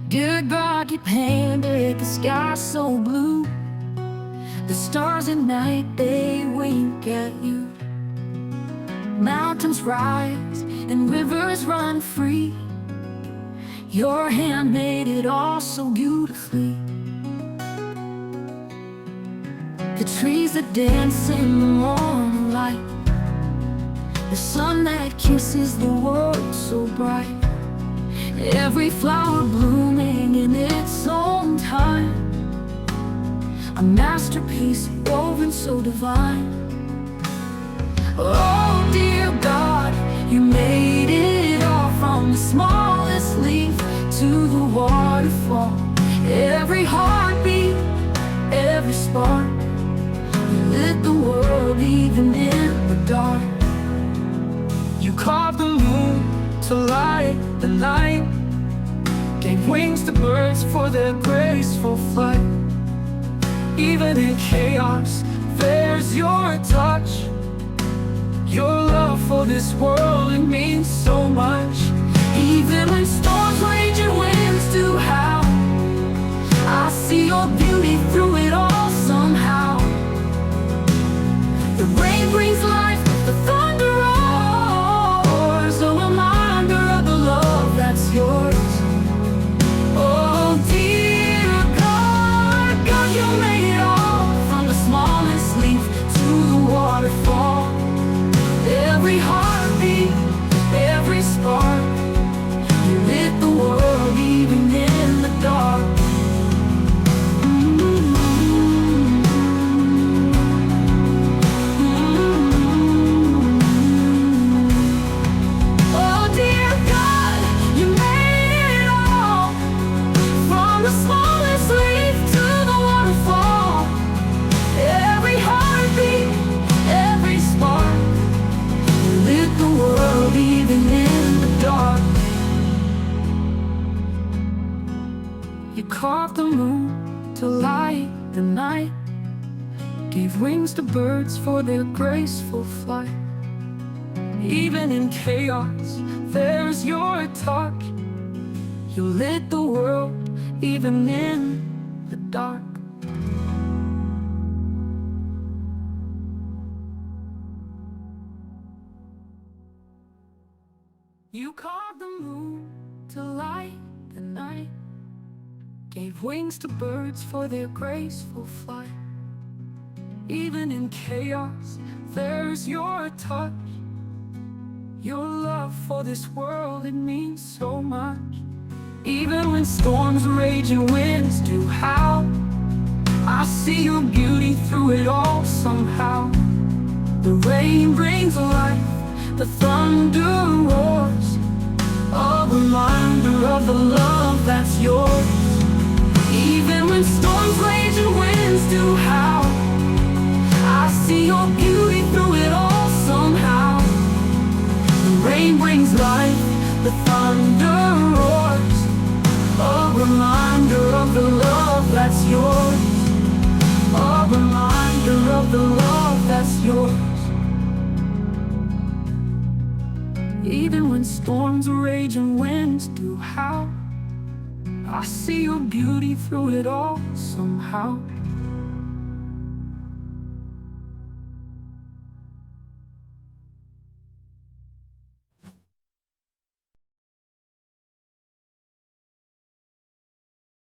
Dear God, you painted the sky so blue. The stars at night, they wink at you. Mountains rise and rivers run free. Your hand made it all so beautifully. The trees that dance in the morning light, the sun that kisses the world so bright. Every flower blooming in its own time, a masterpiece woven so divine. Oh dear God, you made it all, from the smallest leaf to the waterfall. Every heartbeat, every spark, you lit the world even in the dark. You carved the moon to light the night, gave wings to birds for their graceful flight. Even in chaos, there's your touch. Your love for this world, it means so much. Even when storms rage and winds do howl, I see your beauty through it all somehow. The rain brings life, the thunder roars, a reminder of the love that's yours. Oh dear God, God, you made it all, from the smallest leaf to the waterfall. Every heartbeat, every spark, you lit the world even in the dark. Oh dear God, you made it all, from the smallest leaf to the waterfall. Every heartbeat, every spark, lit the world even in the dark. You carved the moon to light the night, gave wings to birds for their graceful flight. Even in chaos, there's your touch. You lit the world even in the dark. You carved the moon to light the night, gave wings to birds for their graceful flight. Even in chaos, there's your touch. Your love for this world, it means so much. Even when storms rage and winds do howl, I see your beauty through it all somehow. The rain brings life, the thunder roars, a reminder of the love that's yours. Even when storms rage and winds do howl, I see your beauty through it all somehow. The rain brings life, the thunder roars, a reminder of the love that's yours. A reminder of the love that's yours. Even when storms rage and winds do howl, I see your beauty through it all somehow.